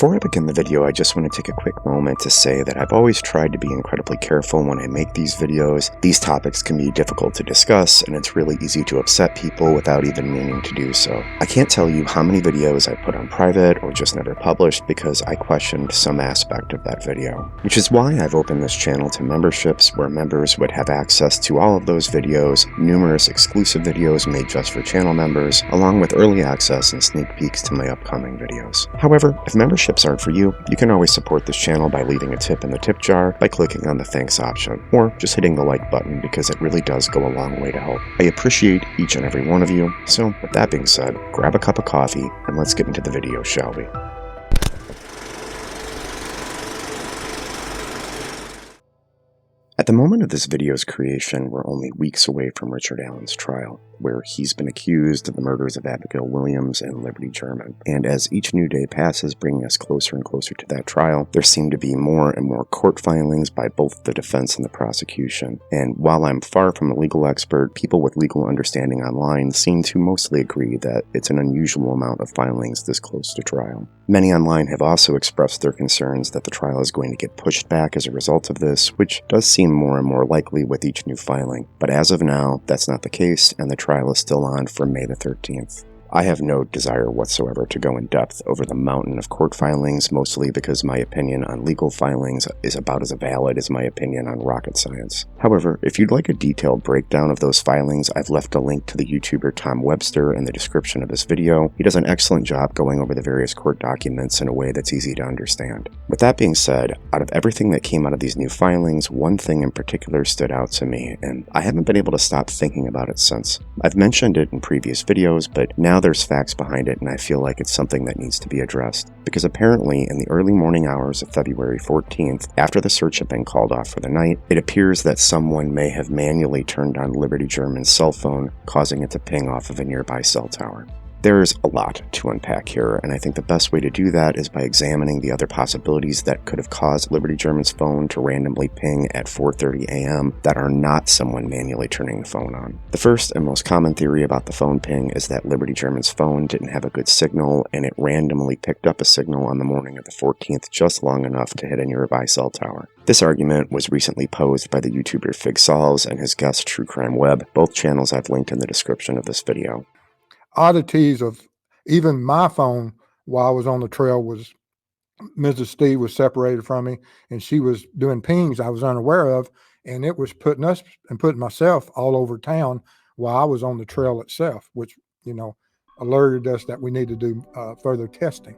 Before I begin the video, I just want to take a quick moment to say that I've always tried to be incredibly careful when I make these videos. These topics can be difficult to discuss, and it's really easy to upset people without even meaning to do so. I can't tell you how many videos I put on private or just never published because I questioned some aspect of that video. Which is why I've opened this channel to memberships where members would have access to all of those videos, numerous exclusive videos made just for channel members, along with early access and sneak peeks to my upcoming videos. However, if memberships aren't for you, you can always support this channel by leaving a tip in the tip jar by clicking on the thanks option, or just hitting the like button because it really does go a long way to help. I appreciate each and every one of you, so with that being said, grab a cup of coffee and let's get into the video, shall we? At the moment of this video's creation, we're only weeks away from Richard Allen's trial, where he's been accused of the murders of Abigail Williams and Liberty German. And as each new day passes, bringing us closer and closer to that trial, there seem to be more and more court filings by both the defense and the prosecution. And while I'm far from a legal expert, people with legal understanding online seem to mostly agree that it's an unusual amount of filings this close to trial. Many online have also expressed their concerns that the trial is going to get pushed back as a result of this, which does seem more and more likely with each new filing. But as of now, that's not the case, and the trial is still on for May the 13th. I have no desire whatsoever to go in depth over the mountain of court filings, mostly because my opinion on legal filings is about as valid as my opinion on rocket science. However, if you'd like a detailed breakdown of those filings, I've left a link to the YouTuber Tom Webster in the description of this video. He does an excellent job going over the various court documents in a way that's easy to understand. With that being said, out of everything that came out of these new filings, one thing in particular stood out to me, and I haven't been able to stop thinking about it since. I've mentioned it in previous videos, but now there's facts behind it, and I feel like it's something that needs to be addressed. Because apparently, in the early morning hours of February 14th, after the search had been called off for the night, it appears that someone may have manually turned on Liberty German's cell phone, causing it to ping off of a nearby cell tower. There's a lot to unpack here, and I think the best way to do that is by examining the other possibilities that could have caused Liberty German's phone to randomly ping at 4:30 a.m. that are not someone manually turning the phone on. The first and most common theory about the phone ping is that Liberty German's phone didn't have a good signal, and it randomly picked up a signal on the morning of the 14th just long enough to hit a nearby cell tower. This argument was recently posed by the YouTuber Fig Solves and his guest True Crime Web, both channels I've linked in the description of this video. Oddities of even my phone while I was on the trail was Mrs. Steve was separated from me and she was doing pings I was unaware of, and it was putting us and putting myself all over town while I was on the trail itself, which, alerted us that we need to do further testing.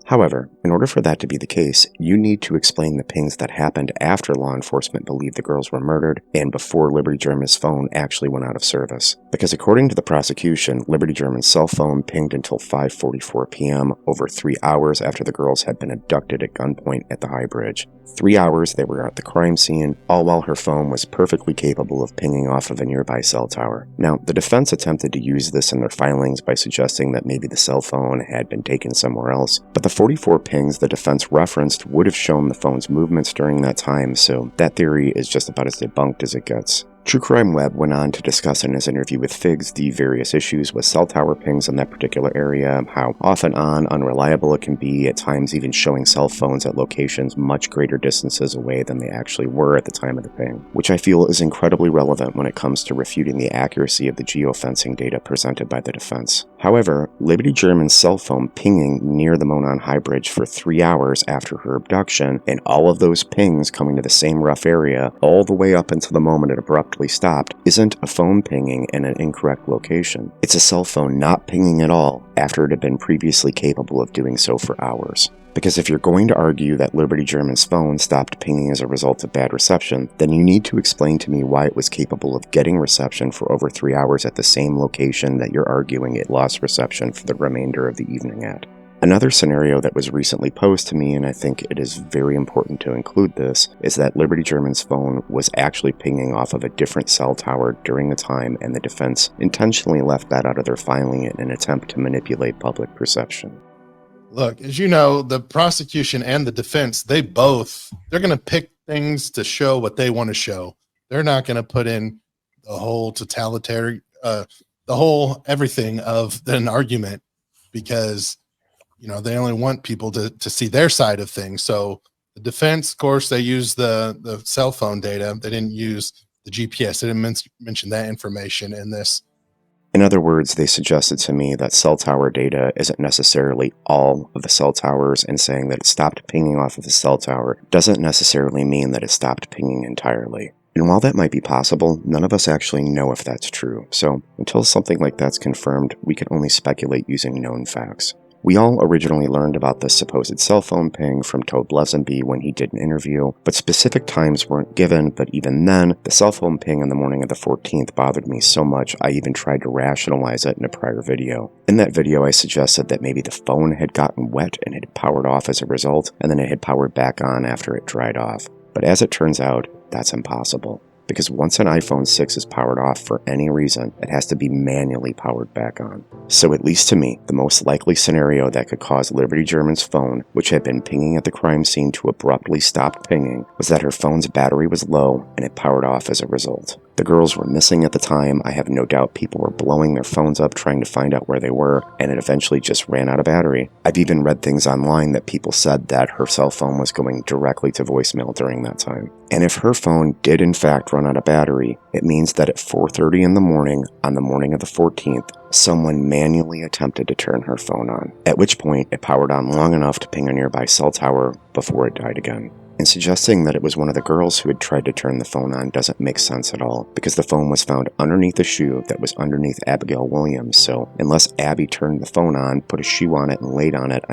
However, in order for that to be the case, you need to explain the pings that happened after law enforcement believed the girls were murdered and before Liberty German's phone actually went out of service. Because according to the prosecution, Liberty German's cell phone pinged until 5:44 p.m., over 3 hours after the girls had been abducted at gunpoint at the High Bridge. 3 hours they were at the crime scene, all while her phone was perfectly capable of pinging off of a nearby cell tower. Now, the defense attempted to use this in their filings by suggesting that maybe the cell phone had been taken somewhere else, but the 44 pings the defense referenced would have shown the phone's movements during that time, so that theory is just about as debunked as it gets. True Crime Web went on to discuss in his interview with Figs the various issues with cell tower pings in that particular area, how off and on unreliable it can be, at times even showing cell phones at locations much greater distances away than they actually were at the time of the ping, which I feel is incredibly relevant when it comes to refuting the accuracy of the geofencing data presented by the defense. However, Liberty German's cell phone pinging near the Monon High Bridge for 3 hours after her abduction, and all of those pings coming to the same rough area all the way up until the moment it abruptly stopped, isn't a phone pinging in an incorrect location. It's a cell phone not pinging at all after it had been previously capable of doing so for hours. Because if you're going to argue that Liberty German's phone stopped pinging as a result of bad reception, then you need to explain to me why it was capable of getting reception for over 3 hours at the same location that you're arguing it lost reception for the remainder of the evening at. Another scenario that was recently posed to me, and I think it is very important to include this, is that Liberty German's phone was actually pinging off of a different cell tower during the time, and the defense intentionally left that out of their filing in an attempt to manipulate public perception. Look, as you know, the prosecution and the defense, they're going to pick things to show what they want to show. They're not going to put in the whole totalitarian, the whole everything of an argument, because they only want people to see their side of things. So the defense, of course, they use the cell phone data. They didn't use the GPS. They didn't mention that information in this. In other words, they suggested to me that cell tower data isn't necessarily all of the cell towers, and saying that it stopped pinging off of the cell tower doesn't necessarily mean that it stopped pinging entirely. And while that might be possible, none of us actually know if that's true. So until something like that's confirmed, we can only speculate using known facts. We all originally learned about this supposed cell phone ping from Toad Lesenby when he did an interview, but specific times weren't given. But even then, the cell phone ping on the morning of the 14th bothered me so much I even tried to rationalize it in a prior video. In that video, I suggested that maybe the phone had gotten wet and had powered off as a result, and then it had powered back on after it dried off. But as it turns out, that's impossible. Because once an iPhone 6 is powered off for any reason, it has to be manually powered back on. So at least to me, the most likely scenario that could cause Liberty German's phone, which had been pinging at the crime scene, to abruptly stop pinging, was that her phone's battery was low and it powered off as a result. The girls were missing at the time. I have no doubt people were blowing their phones up trying to find out where they were, and it eventually just ran out of battery. I've even read things online that people said that her cell phone was going directly to voicemail during that time. And if her phone did in fact run out of battery, it means that at 4:30 in the morning, on the morning of the 14th, someone manually attempted to turn her phone on, at which point it powered on long enough to ping a nearby cell tower before it died again. And suggesting that it was one of the girls who had tried to turn the phone on doesn't make sense at all, because the phone was found underneath a shoe that was underneath Abigail Williams, so unless Abby turned the phone on, put a shoe on it, and laid on it,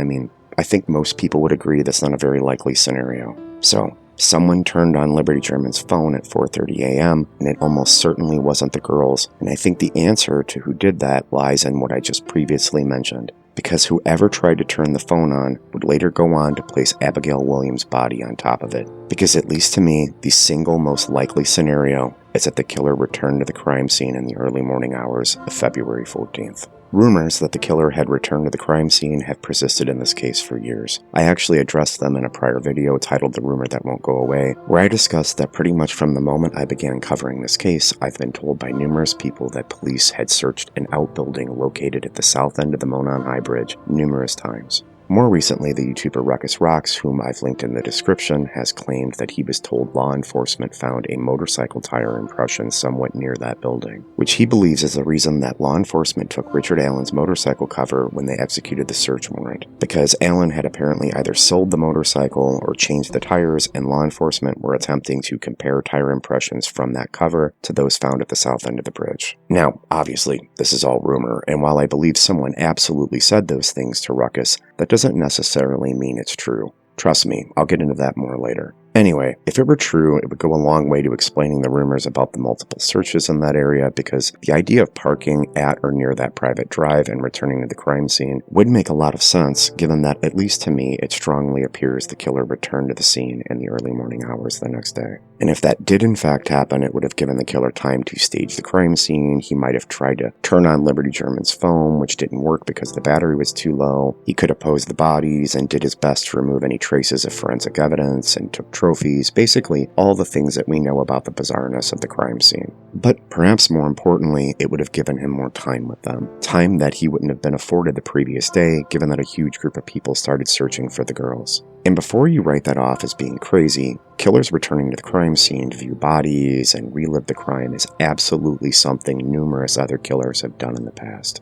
I think most people would agree that's not a very likely scenario. So, someone turned on Liberty German's phone at 4:30 a.m., and it almost certainly wasn't the girls, and I think the answer to who did that lies in what I just previously mentioned. Because whoever tried to turn the phone on would later go on to place Abigail Williams' body on top of it. Because at least to me, the single most likely scenario is that the killer returned to the crime scene in the early morning hours of February 14th. Rumors that the killer had returned to the crime scene have persisted in this case for years. I actually addressed them in a prior video titled The Rumor That Won't Go Away, where I discussed that pretty much from the moment I began covering this case, I've been told by numerous people that police had searched an outbuilding located at the south end of the Monon High Bridge numerous times. More recently, the YouTuber Ruckus Rocks, whom I've linked in the description, has claimed that he was told law enforcement found a motorcycle tire impression somewhat near that building, which he believes is the reason that law enforcement took Richard Allen's motorcycle cover when they executed the search warrant, because Allen had apparently either sold the motorcycle or changed the tires, and law enforcement were attempting to compare tire impressions from that cover to those found at the south end of the bridge. Now, obviously, this is all rumor, and while I believe someone absolutely said those things to Ruckus, that doesn't necessarily mean it's true. Trust me, I'll get into that more later. Anyway, if it were true, it would go a long way to explaining the rumors about the multiple searches in that area, because the idea of parking at or near that private drive and returning to the crime scene would make a lot of sense, given that, at least to me, it strongly appears the killer returned to the scene in the early morning hours the next day. And if that did in fact happen, it would have given the killer time to stage the crime scene. He might have tried to turn on Liberty German's phone, which didn't work because the battery was too low. He could have posed the bodies and did his best to remove any traces of forensic evidence and took trophies, basically all the things that we know about the bizarreness of the crime scene. But perhaps more importantly, it would have given him more time with them. Time that he wouldn't have been afforded the previous day, given that a huge group of people started searching for the girls. And before you write that off as being crazy, killers returning to the crime scene to view bodies and relive the crime is absolutely something numerous other killers have done in the past.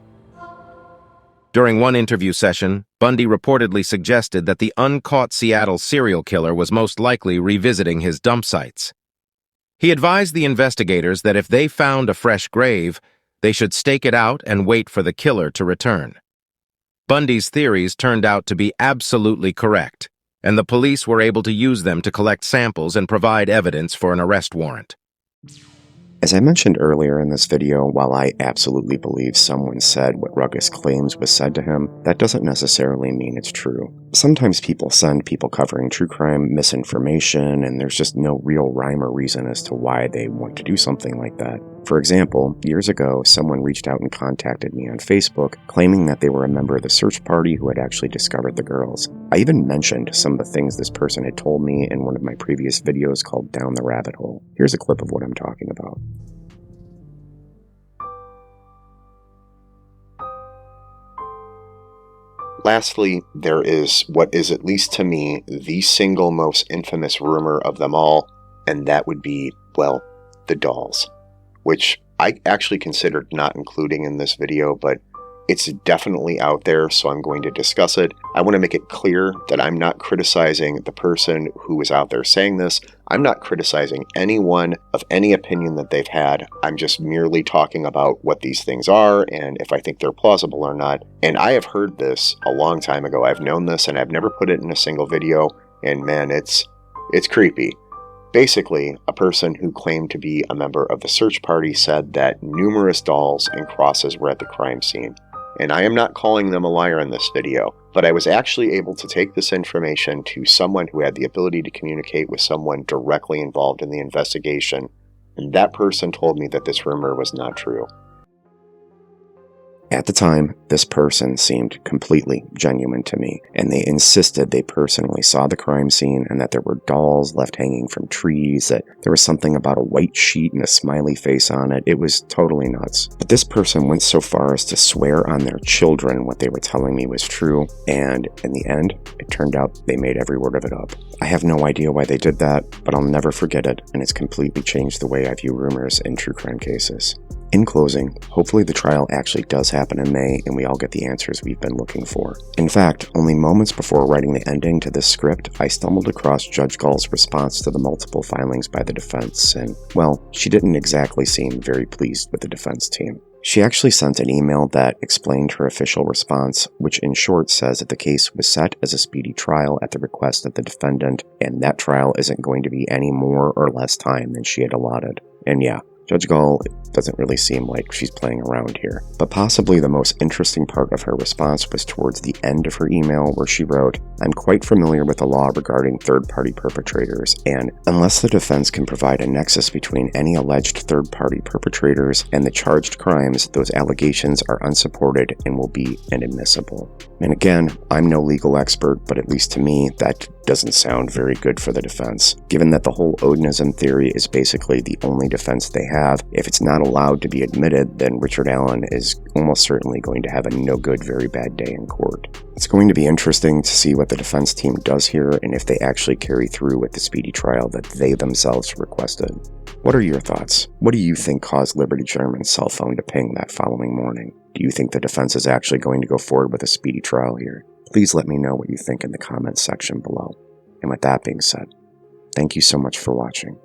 During one interview session, Bundy reportedly suggested that the uncaught Seattle serial killer was most likely revisiting his dump sites. He advised the investigators that if they found a fresh grave, they should stake it out and wait for the killer to return. Bundy's theories turned out to be absolutely correct, and the police were able to use them to collect samples and provide evidence for an arrest warrant. As I mentioned earlier in this video, while I absolutely believe someone said what Ruckus claims was said to him, that doesn't necessarily mean it's true. Sometimes people send people covering true crime misinformation, and there's just no real rhyme or reason as to why they want to do something like that. For example, years ago, someone reached out and contacted me on Facebook, claiming that they were a member of the search party who had actually discovered the girls. I even mentioned some of the things this person had told me in one of my previous videos called Down the Rabbit Hole. Here's a clip of what I'm talking about. Lastly, there is what is, at least to me, the single most infamous rumor of them all, and that would be, well, the dolls, which I actually considered not including in this video, but it's definitely out there, so I'm going to discuss it. I want to make it clear that I'm not criticizing the person who is out there saying this. I'm not criticizing anyone of any opinion that they've had. I'm just merely talking about what these things are and if I think they're plausible or not. And I have heard this a long time ago. I've known this and I've never put it in a single video. And man, it's creepy. Basically, a person who claimed to be a member of the search party said that numerous dolls and crosses were at the crime scene. And I am not calling them a liar in this video, but I was actually able to take this information to someone who had the ability to communicate with someone directly involved in the investigation, and that person told me that this rumor was not true. At the time, this person seemed completely genuine to me, and they insisted they personally saw the crime scene and that there were dolls left hanging from trees, that there was something about a white sheet and a smiley face on it. It was totally nuts. But this person went so far as to swear on their children what they were telling me was true, and in the end, it turned out they made every word of it up. I have no idea why they did that, but I'll never forget it, and it's completely changed the way I view rumors in true crime cases. In closing, hopefully the trial actually does happen in May and we all get the answers we've been looking for. In fact, only moments before writing the ending to this script, I stumbled across Judge Gall's response to the multiple filings by the defense, and, well, she didn't exactly seem very pleased with the defense team. She actually sent an email that explained her official response, which in short says that the case was set as a speedy trial at the request of the defendant, and that trial isn't going to be any more or less time than she had allotted. And yeah, Judge Gall doesn't really seem like she's playing around here. But possibly the most interesting part of her response was towards the end of her email, where she wrote, "I'm quite familiar with the law regarding third-party perpetrators, and unless the defense can provide a nexus between any alleged third-party perpetrators and the charged crimes, those allegations are unsupported and will be inadmissible." And again, I'm no legal expert, but at least to me, that doesn't sound very good for the defense. Given that the whole Odinism theory is basically the only defense they have, if it's not allowed to be admitted, then Richard Allen is almost certainly going to have a no good, very bad day in court. It's going to be interesting to see what the defense team does here and if they actually carry through with the speedy trial that they themselves requested. What are your thoughts? What do you think caused Liberty German's cell phone to ping that following morning? Do you think the defense is actually going to go forward with a speedy trial here? Please let me know what you think in the comments section below. And with that being said, thank you so much for watching.